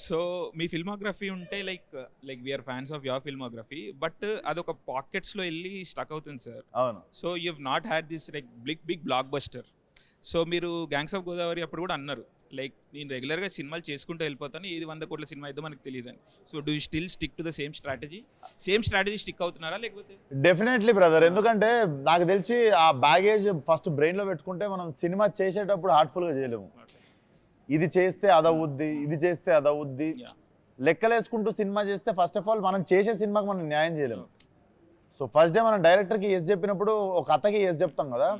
So మీ filmography ఉంటే we're fans of your filmography, but అదొక పాకెట్స్లో వెళ్ళి స్టక్ అవుతుంది సార్. అవును. So you have not had this big blockbuster. So మీరు గ్యాంగ్స్ ఆఫ్ గోదావరి అప్పుడు కూడా అన్నారు నేను రెగ్యులర్గా సినిమాలు చేసుకుంటూ వెళ్ళిపోతాను, ఏది 100 కోట్ల సినిమా అయితే మనకు తెలియదని. So do you still stick to the same strategy stick అవుతున్నారా లేకపోతే? డెఫినెట్లీ బ్రదర్, ఎందుకంటే నాకు తెలిసి ఆ బ్యాగేజ్ ఫస్ట్ బ్రెయిన్లో పెట్టుకుంటే మనం సినిమా చేసేటప్పుడు హార్ట్ఫుల్గా చేయలేము. ఇది చేస్తే అదవుద్ది, ఇది చేస్తే అదవుద్ది లెక్కలేసుకుంటూ సినిమా చేస్తే ఫస్ట్ ఆఫ్ ఆల్ మనం చేసే సినిమాకి మనం న్యాయం చేయలేము. సో ఫస్ట్ డే మనం డైరెక్టర్కి ఎస్ చెప్పినప్పుడు ఒక కథకి ఎస్ చెప్తాం కదా,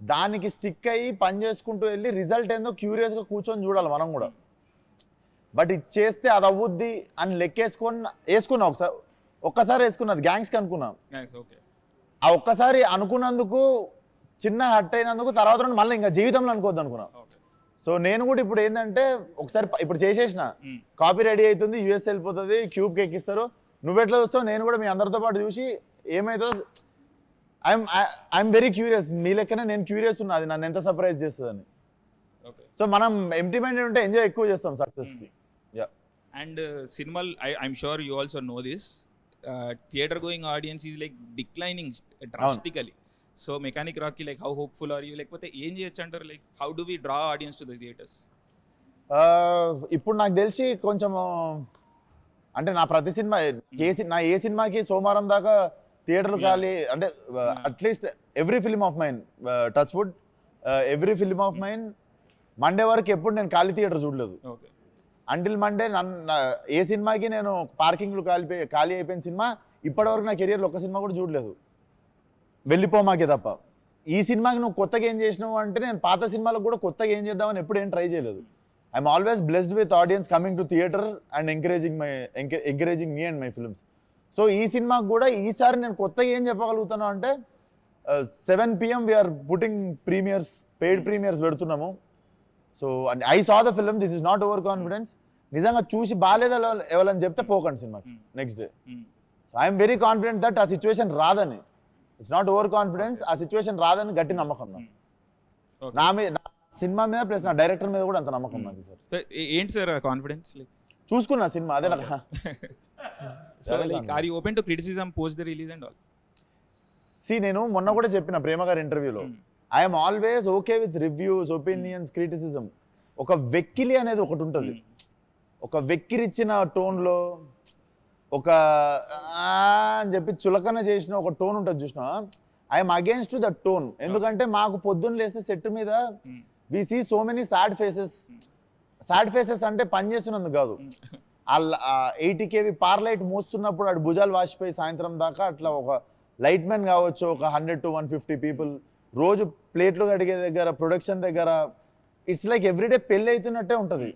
దానికి స్టిక్ అయ్యి పని చేసుకుంటూ వెళ్ళి రిజల్ట్ ఏందో క్యూరియస్గా కూర్చొని చూడాలి మనం కూడా. బట్ ఇది చేస్తే అది అవ్వుద్ది అని వేసుకున్నా ఒక్కసారి వేసుకున్నది గ్యాంగ్స్కి అనుకున్నాం. ఆ ఒక్కసారి అనుకున్నందుకు చిన్న హట్ అయినందుకు తర్వాత మళ్ళీ ఇంకా జీవితంలో అనుకోవద్దు అనుకున్నాం. సో నేను కూడా ఇప్పుడు ఏంటంటే ఒకసారి ఇప్పుడు చేసేసిన కాపీ రెడీ అవుతుంది, యూఎస్ వెళ్ళిపోతుంది, క్యూబ్కి ఎక్కిస్తారు, నువ్వెట్లా చూస్తావు, నేను కూడా మీ అందరితో పాటు చూసి ఏమైతుందో ఐఎమ్ వెరీ క్యూరియస్. మీ లెక్కనే నేను క్యూరియస్ ఉన్నా అది నన్ను ఎంత సర్ప్రైజ్ చేస్తుందని. సో మనం ఎంప్టీ మైండెడ్ ఉంటే ఎంజాయ్ ఎక్కువ చేస్తాం సక్సెస్కి. అండ్ సినిమాలు I'm sure you also know this, theater going audience is declining drastically. So Mechanic రాక్కి హౌ హోప్ఫుల్ ఆర్ యూ, లేకపోతే ఏం చేయొచ్చు అంటారు, how do we draw audience to the theaters? ఇప్పుడు నాకు తెలిసి కొంచెం అంటే నా ప్రతి సినిమా ఏ సినిమాకి సోమవారం దాకా థియేటర్లు ఖాళీ, అంటే at least every film of mine, touch wood, every film of mine Monday వరకు ఎప్పుడు నేను ఖాళీ థియేటర్ చూడలేదు. అంటిల్ మండే ఏ సినిమాకి నేను పార్కింగ్లు ఖాళీ అయిపోయిన సినిమా ఇప్పటివరకు నా కెరియర్లో ఒక్క సినిమా కూడా చూడలేదు, వెళ్ళిపోమాకే తప్ప. ఈ సినిమాకి నువ్వు కొత్తగా ఏం చేసినావు అంటే నేను పాత సినిమాలకు కూడా కొత్తగా ఏం చేద్దామని ఎప్పుడు ఏం ట్రై చేయలేదు. I'm always blessed with audience coming to theatre and encouraging me and my films. So ఈ సినిమాకి కూడా ఈసారి నేను కొత్తగా ఏం చెప్పగలుగుతాను అంటే 7 PM we're putting premiers, paid premiers పెడుతున్నాము. So I saw the film, this is not over confidence. నిజంగా చూసి బాగాలేదా ఎవరని చెప్తే పోకండి సినిమాకి next day. So I'm very confident that ఆ సిచ్యువేషన్ రాదని, ఇట్స్ నాట్ ఓవర్ కాన్ఫిడెన్స్, ఆ సిచ్యువేషన్ రాదని గట్టి నమ్మకం నా మీద, నా సినిమా మీద ప్లస్ నా డైరెక్టర్ మీద కూడా అంత నమ్మకం నాకు. సార్ ఏంటి సార్ కాన్ఫిడెన్స్? చూసుకున్నా సినిమా అదే నాకు. So are you open to criticism post the release and all? నేను మొన్న కూడా చెప్పిన ప్రేమ గారి ఇంటర్వ్యూలో, I'm always okay with reviews, opinions, criticism. ఒక వెక్కిలి అనేది ఒకటి ఉంటుంది, ఒక వెక్కిరిచ్చిన టోన్లో ఒక అని చెప్పి చులకన చేసిన ఒక టోన్ ఉంటుంది చూసినా, ఐఎమ్ అగేన్స్ట్ ద టోన్. ఎందుకంటే మాకు పొద్దున్న లేస్తే సెట్ మీద we see so many sad faces అంటే పని చేస్తున్నందుకు కాదు, 80 kV పార్ లైట్ మోస్తున్నప్పుడు అటు భుజాలు వాసిపోయి సాయంత్రం దాకా అట్లా ఒక లైట్ మ్యాన్ కావచ్చు, ఒక 100 to 150 పీపుల్ రోజు ప్లేట్లు కడిగే దగ్గర, ప్రొడక్షన్ దగ్గర, ఇట్స్ లైక్ ఎవ్రీడే పెళ్ళి అవుతున్నట్టే ఉంటుంది.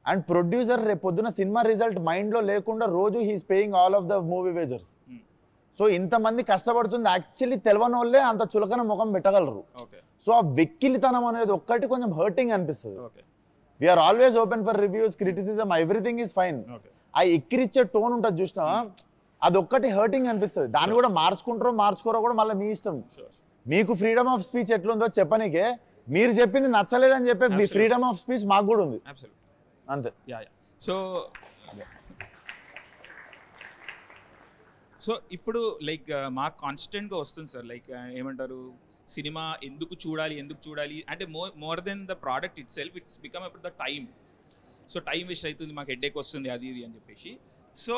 అండ్ ప్రొడ్యూసర్ రేపు పొద్దున సినిమా రిజల్ట్ మైండ్లో లేకుండా రోజు he's paying all of the movie wagers. So ఇంతమంది కష్టపడుతుంది యాక్చువల్లీ తెలవని వాళ్ళే అంత చులకన ముఖం పెట్టగలరు. సో ఆ వెక్కిలితనం అనేది ఒక్కటి కొంచెం హర్టింగ్ అనిపిస్తుంది. We're always open for reviews, criticism, everything is fine. ఆ ఎక్కిరిచ్చే టోన్ ఉంటుంది చూసినా, అదొక్కటి హర్టింగ్ అనిపిస్తుంది. దాన్ని కూడా మార్చుకోరో కూడా మళ్ళీ మీ ఇష్టం. మీకు ఫ్రీడమ్ ఆఫ్ స్పీచ్ ఎట్లుందో చెప్పనీకే, మీరు చెప్పింది నచ్చలేదని చెప్పే మీ ఫ్రీడమ్ ఆఫ్ స్పీచ్ మాకు కూడా ఉంది అంతే. సో ఇప్పుడు మాకు కాన్స్టెంట్గా వస్తుంది సార్, ఏమంటారు, సినిమా ఎందుకు చూడాలి అంటే more then the product itself, it's become about the time. So time waste అవుతుంది, మాకు హెడేక్ వస్తుంది, అది ఇది అని చెప్పేసి. So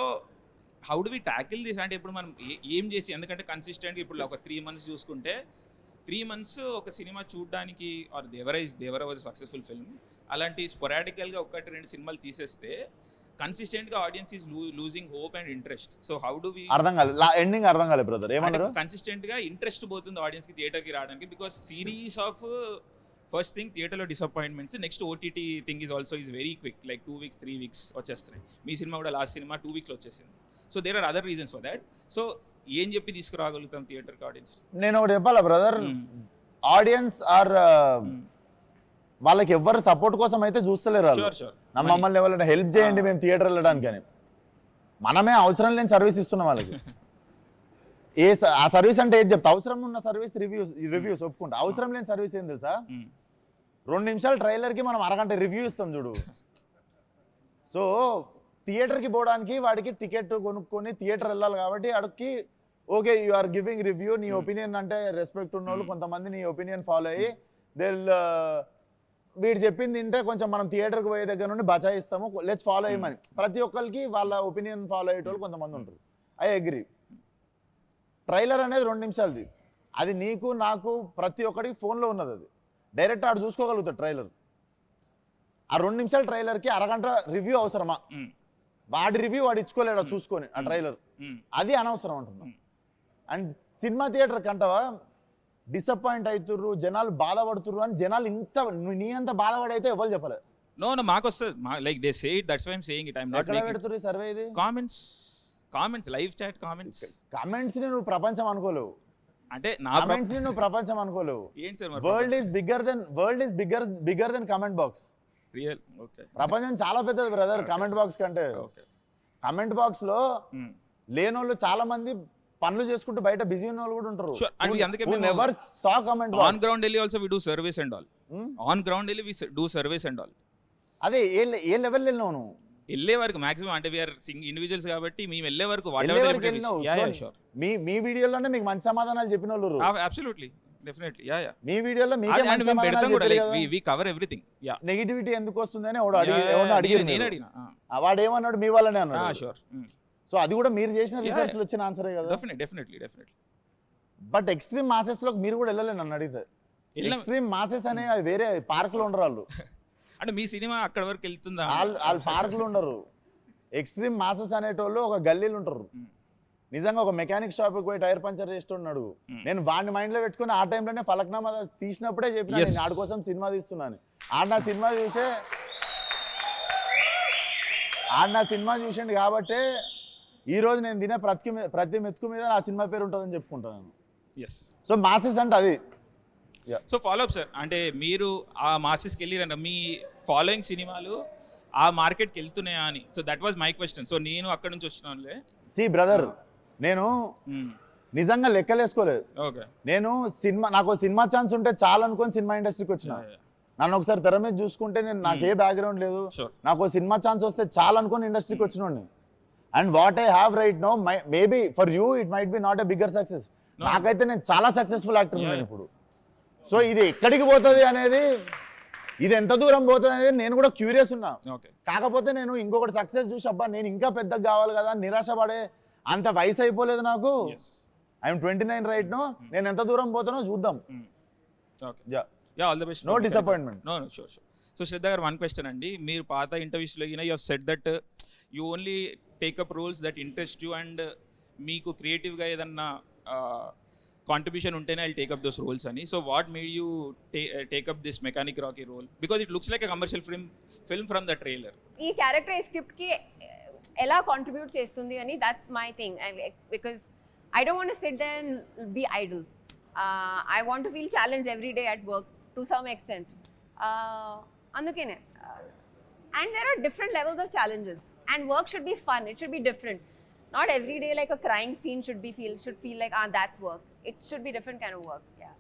how do we tackle this అంటే ఇప్పుడు మనం ఏం చేసి, ఎందుకంటే కన్సిస్టెంట్గా ఇప్పుడు ఒక 3 months చూసుకుంటే 3 months ఒక సినిమా చూడడానికి, or Devara was successful film, అలాంటి స్పొరాడికల్గా 1-2 సినిమాలు తీసేస్తే కన్సిస్టెంట్గా audience is losing hope and interest. So how do we ending అర్థం కాలేదు బ్రదర్, ఏమన్నారు? కన్సిస్టెంట్గా ఇంట్రెస్ట్ పోతుంది ఆడియన్స్కి థియేటర్కి రావడానికి, because series of first thing థియేటర్లో disappointments, next OTT thing is also is very quick, 2 weeks 3 weeks వచ్చేస్తున్నాయి. మీ సినిమా కూడా లాస్ట్ సినిమా 2 weeks వచ్చేసింది. So there are other reasons for that. So ఏం చెప్పి తీసుకురాగలుగుతాం థియేటర్కి ఆడియన్స్? నేను ఒకటి చెప్పాలా బ్రదర్, ఆడియన్స్ ఆర్ వాళ్ళకి ఎవరు సపోర్ట్ కోసం అయితే చూస్తలేరు, మమ్మల్ని ఎవరైనా హెల్ప్ చేయండి మేము థియేటర్ వెళ్ళడానికి అని. మనమే అవసరం లేని సర్వీస్ ఇస్తున్నాం వాళ్ళకి. ఆ సర్వీస్ అంటే ఏం చెప్తా, అవసరం ఉన్న సర్వీస్ రివ్యూస్ ఒప్పుకుంటా. అవసరం లేని సర్వీస్ ఏం తెలుసా, 2 నిమిషాల ట్రైలర్కి మనం అరగంట రివ్యూ ఇస్తాం చూడు. సో థియేటర్కి పోవడానికి వాడికి టికెట్ కొనుక్కొని థియేటర్ వెళ్ళాలి కాబట్టి వాడికి okay you are giving review, నీ ఒపీనియన్ అంటే రెస్పెక్ట్ ఉన్న వాళ్ళు కొంతమంది నీ ఒపీనియన్ ఫాలో అయ్యి వీడు చెప్పింది తింటే కొంచెం మనం థియేటర్కి పోయే దగ్గర నుండి బచాయిస్తాము, లెట్స్ ఫాలో అయ్యమని ప్రతి ఒక్కరికి వాళ్ళ ఒపీనియన్ ఫాలో అయ్యేటోళ్ళు కొంతమంది ఉంటారు. I agree. ట్రైలర్ అనేది 2 నిమిషాలది, అది నీకు నాకు ప్రతి ఒక్కడికి ఫోన్లో ఉన్నది. అది డైరెక్ట్ ఆడు చూసుకోగలుగుతాడు ట్రైలర్. ఆ 2 నిమిషాల ట్రైలర్కి అరగంట రివ్యూ అవసరమా? వాడి రివ్యూ వాడు ఇచ్చుకోలేడు చూసుకొని ఆ ట్రైలర్, అది అనవసరం అంటున్నాం. అండ్ సినిమా థియేటర్ కంటవా డిసప్పాయింట్ అవుతుర్రు, జనాలు బాధపడుతుర్రు అని జనాలు ఇంత నీ అంత బాధపడైతే ఎవరు చెప్పలేదు. నో మాకు వస్తుంది, like they say it, that's why I'm saying it. I'm not ఎక్కడ పెడుతుర్రు ఈ సర్వే? ఇది comments live chat comments. Comments ని నువ్వు ప్రపంచం అనుకోలేవు, అంటే నా కామెంట్స్ ని నువ్వు ప్రపంచం అనుకోలేవు. ఏంటి sir world is bigger than comment box. Real? Okay. ప్రపంచం చాలా పెద్దది బ్రదర్ కామెంట్ బాక్స్ కంటే. కామెంట్ బాక్స్ లో లేనోళ్ళు చాలా మంది పనులు చేసుకుంటూ బయట బిజీ ఉన్న వాళ్ళు కూడా ఉంటారు. Never saw comment on ground వెళ్ళి also we do service and all. On ground వెళ్ళి we do service and all. అదే ఏ లెవెల్ వెళ్ళినావు నువ్వు? వెళ్ళే వరకు మాక్సిమం, అంటే వీఆర్ ఇండివిజువల్స్ కాబట్టి మేము వెళ్ళే వరకు మీ వీడియోలోనే మీకు మంచి సమాధానాలు చెప్పిన వాళ్ళు. Absolutely, definitely, yeah yeah. మీ వీడియోలో మీకే మంచి సమాధానాలు కూడా like we cover everything. Yeah. Negativity ఎందుకు వస్తుందని అడిగారు. నేను అడిగినా, వాడు ఏమన్నాడు? మీ వాళ్ళనే అన్నాడు. షూర్. సో అది కూడా మీరు చేసిన రీసెర్చ్ లో వచ్చిన ఆన్సరే కదా. డెఫినెట్లీ. బట్ ఎక్స్ట్రీమ్ మాసెస్ లోకి మీరు కూడా వెళ్ళలేదు నన్ను అడిగితే. ఎక్స్ట్రీమ్ మాసెస్ అనే వేరే పార్క్ లో ఉండరు వాళ్ళు. అంటే మీ సినిమా అక్కడ వరకు వెళ్తుందా? వాళ్ళు పార్క్ లో ఉండరు. ఎక్స్ట్రీమ్ మాసెస్ అనేటోళ్ళు ఒక గల్లీలు ఉంటారు. నిజంగా ఒక మెకానిక్ షాప్ పోయి టైర్ పంచర్ చేస్తున్నాడు, నేను వాడిని మైండ్ లో పెట్టుకుని ఆ టైంలోనే ఫలక్నామా తీసినప్పుడే చెప్పిన నేను ఆడి కోసం సినిమా తీస్తున్నాను. ఆడ నా సినిమా చూసిండు కాబట్టి ఈ రోజు నేను తినే ప్రతి మెతుకు మీద నా సినిమా పేరు ఉంటుందని చెప్పుకుంటాను. సో మాసెస్ అంటే అది. సో ఫాలో అప్ సార్, అంటే మీరు ఆ మాసెస్కి వెళ్ళిరంట, మీ ఫాలోయింగ్ సినిమాలు ఆ మార్కెట్కి వెళ్తున్నాయా అని. So that was my question. So నేను అక్కడ నుంచి వచ్చినానులే. సి బ్రదర్, నేను నిజంగా లెక్కలేసుకోలేదు. ఓకే. నేను నాకు సినిమా ఛాన్స్ ఉంటే చాలా అనుకొని సినిమా ఇండస్ట్రీకి వచ్చిన. నన్ను ఒకసారి తెర మీద చూసుకుంటే నాకు ఏ బ్యాక్గ్రౌండ్ లేదు, నాకు సినిమా ఛాన్స్ వస్తే చాలా అనుకొని ఇండస్ట్రీకి వచ్చినోడిని. And what I have right now, maybe for you it might be not a bigger success. నాకైతే నేను చాలా సక్సెస్ఫుల్ యాక్టర్ ఉన్నాను ఇప్పుడు. సో ఇది ఎక్కడికి పోతుంది అనేది, ఇది ఎంత దూరం పోతుంది అనేది నేను కూడా క్యూరియస్ ఉన్నా. కాకపోతే నేను ఇంకొకటి సక్సెస్ చూసి అబ్బా నేను ఇంకా పెద్దగా కావాలి కదా, నిరాశపడే అంత వయసు అయిపోలేదు నాకు. I'm 29 right now. నేను ఎంత దూరం పోతానో చూద్దాం. All the best. No disappointment. No sure. So Shraddha గారు, వన్ క్వశ్చన్ అండి. మీరు పాత ఇంటర్వ్యూస్లో you have said that you only take up roles that interest you, and మీకు క్రియేటివ్గా ఏదన్నా కాంట్రిబ్యూషన్ ఉంటేనే ఐ టేకప్ దోస్ రోల్స్ అని. So what made you take up this Mechanic Rocky role? Because it looks like a commercial film from the trailer. ఈ character ఈ స్క్రిప్ట్కి ఎలా contribute చేస్తుంది అని, that's my thing. Because I don't want to sit there and be idle. I want to feel challenge every day at work to some extent. అందుకనే. And there are different levels of challenges, and work should be fun. It should be different. Not every day like a crying scene should feel like that's work. It should be different kind of work. Yeah.